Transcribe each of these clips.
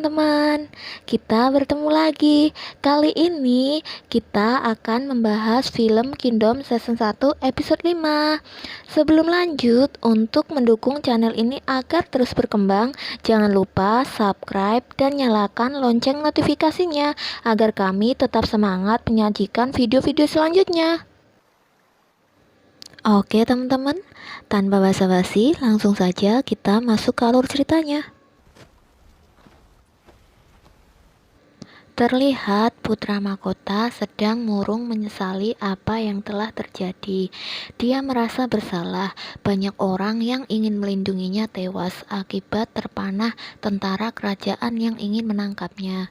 teman-teman, kita bertemu lagi. Kali ini kita akan membahas film Kingdom Season 1 episode 5. Sebelum lanjut, untuk mendukung channel ini agar terus berkembang, jangan lupa subscribe dan nyalakan lonceng notifikasinya agar kami tetap semangat menyajikan video-video selanjutnya. Oke teman-teman, tanpa basa-basi langsung saja kita masuk ke alur ceritanya. Terlihat putra mahkota sedang murung menyesali apa yang telah terjadi. Dia merasa bersalah, banyak orang yang ingin melindunginya tewas akibat terpanah tentara kerajaan yang ingin menangkapnya.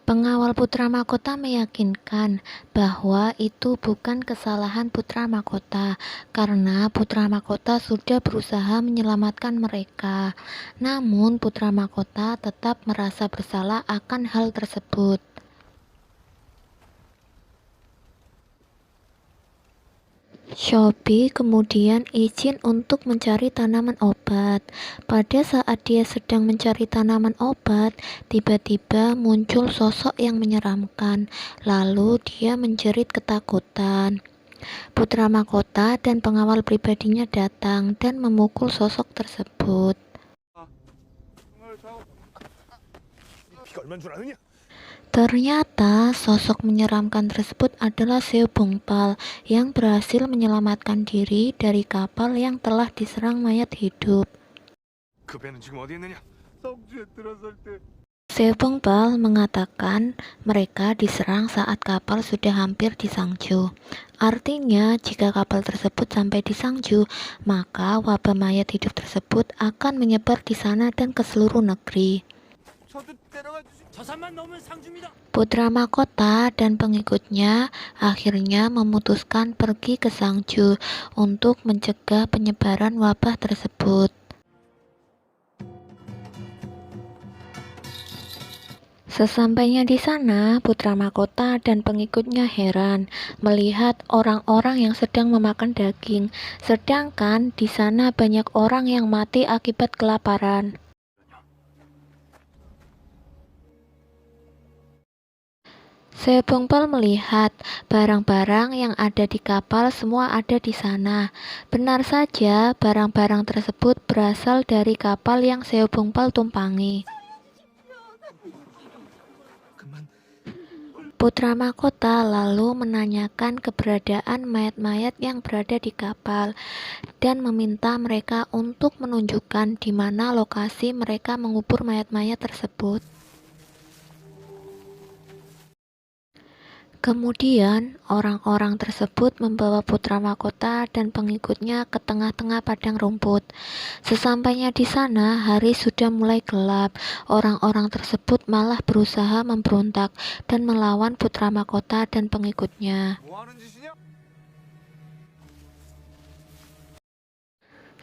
Pengawal putra mahkota meyakinkan bahwa itu bukan kesalahan putra mahkota karena putra mahkota sudah berusaha menyelamatkan mereka. Namun putra mahkota tetap merasa bersalah akan hal tersebut. Shopee kemudian izin untuk mencari tanaman obat. Pada saat dia sedang mencari tanaman obat, tiba-tiba muncul sosok yang menyeramkan. Lalu dia menjerit ketakutan. Putra mahkota dan pengawal pribadinya datang dan memukul sosok tersebut. Ternyata sosok menyeramkan tersebut adalah Seo Bongpal yang berhasil menyelamatkan diri dari kapal yang telah diserang mayat hidup. Seo Bongpal mengatakan mereka diserang saat kapal sudah hampir di Sangju. Artinya jika kapal tersebut sampai di Sangju, maka wabah mayat hidup tersebut akan menyebar di sana dan ke seluruh negeri. Putra mahkota dan pengikutnya akhirnya memutuskan pergi ke Sangju untuk mencegah penyebaran wabah tersebut. Sesampainya di sana, putra mahkota dan pengikutnya heran melihat orang-orang yang sedang memakan daging, sedangkan di sana banyak orang yang mati akibat kelaparan. Seo Bongpal melihat barang-barang yang ada di kapal semua ada di sana. Benar saja, barang-barang tersebut berasal dari kapal yang Seo Bongpal tumpangi. Putra mahkota lalu menanyakan keberadaan mayat-mayat yang berada di kapal dan meminta mereka untuk menunjukkan di mana lokasi mereka mengubur mayat-mayat tersebut. Kemudian, orang-orang tersebut membawa putra mahkota dan pengikutnya ke tengah-tengah padang rumput. Sesampainya di sana, hari sudah mulai gelap. Orang-orang tersebut malah berusaha memberontak dan melawan putra mahkota dan pengikutnya.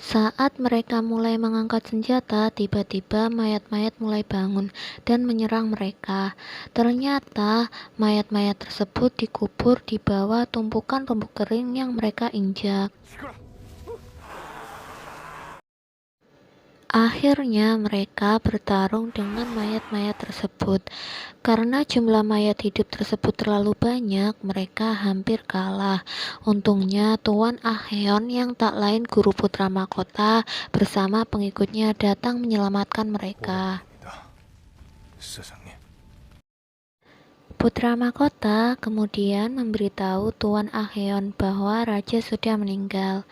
Saat mereka mulai mengangkat senjata, tiba-tiba mayat-mayat mulai bangun dan menyerang mereka. Ternyata mayat-mayat tersebut dikubur di bawah tumpukan rumput kering yang mereka injak. Akhirnya mereka bertarung dengan mayat-mayat tersebut. Karena jumlah mayat hidup tersebut terlalu banyak, mereka hampir kalah. Untungnya Tuan Ahyeon yang tak lain guru putra mahkota bersama pengikutnya datang menyelamatkan mereka. Putra mahkota kemudian memberitahu Tuan Ahyeon bahwa raja sudah meninggal.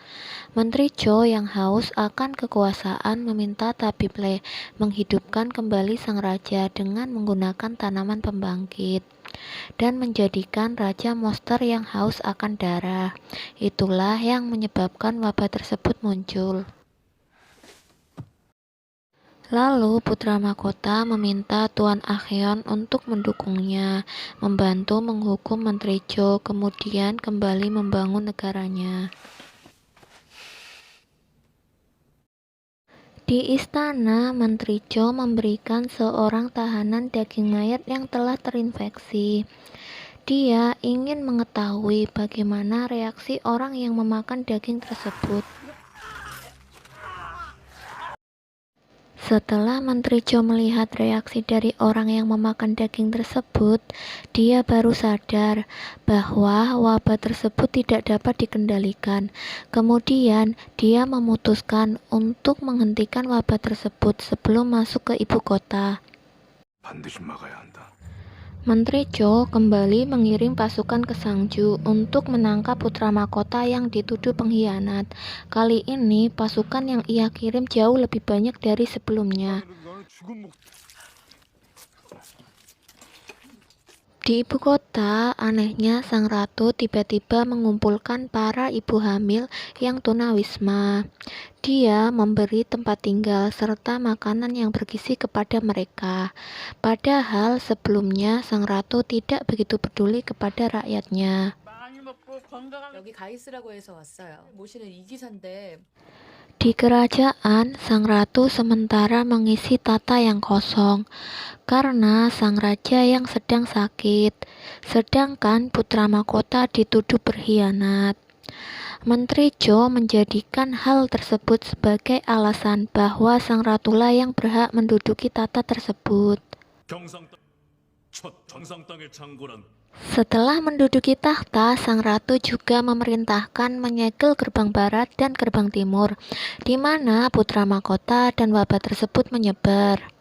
Menteri Cho yang haus akan kekuasaan meminta Tabible menghidupkan kembali sang raja dengan menggunakan tanaman pembangkit dan menjadikan raja monster yang haus akan darah. Itulah yang menyebabkan wabah tersebut muncul. Lalu putra mahkota meminta Tuan Ahyeon untuk mendukungnya, membantu menghukum Menteri Cho, kemudian kembali membangun negaranya. Di istana, Menteri Cho memberikan seorang tahanan daging mayat yang telah terinfeksi. Dia ingin mengetahui bagaimana reaksi orang yang memakan daging tersebut. Setelah Menteri Cho melihat reaksi dari orang yang memakan daging tersebut, dia baru sadar bahwa wabah tersebut tidak dapat dikendalikan. Kemudian, dia memutuskan untuk menghentikan wabah tersebut sebelum masuk ke ibu kota. 반드시 막아야 한다. Menteri Cho kembali mengirim pasukan ke Sangju untuk menangkap putra mahkota yang dituduh pengkhianat. Kali ini, pasukan yang ia kirim jauh lebih banyak dari sebelumnya. Di ibu kota, anehnya sang ratu tiba-tiba mengumpulkan para ibu hamil yang tunawisma. Dia memberi tempat tinggal serta makanan yang bergizi kepada mereka. Padahal sebelumnya sang ratu tidak begitu peduli kepada rakyatnya. 여기 가이스라고 해서 왔어요. 모시는 이 기사인데 Di kerajaan, sang ratu sementara mengisi tata yang kosong karena sang raja yang sedang sakit, sedangkan putra mahkota dituduh berkhianat. Menteri Cho menjadikan hal tersebut sebagai alasan bahwa sang ratulah yang berhak menduduki tata tersebut. 첫 경상 땅의 장고란 Setelah menduduki tahta, sang ratu juga memerintahkan menyegel gerbang barat dan gerbang timur, di mana putra mahkota dan wabah tersebut menyebar.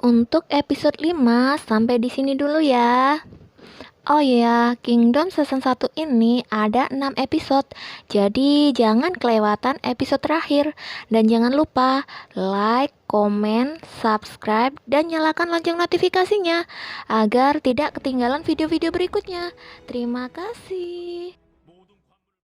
Untuk episode 5 sampai di sini dulu ya. Oh ya, Kingdom Season 1 ini ada 6 episode, jadi jangan kelewatan episode terakhir. Dan jangan lupa like, komen, subscribe, dan nyalakan lonceng notifikasinya agar tidak ketinggalan video-video berikutnya. Terima kasih.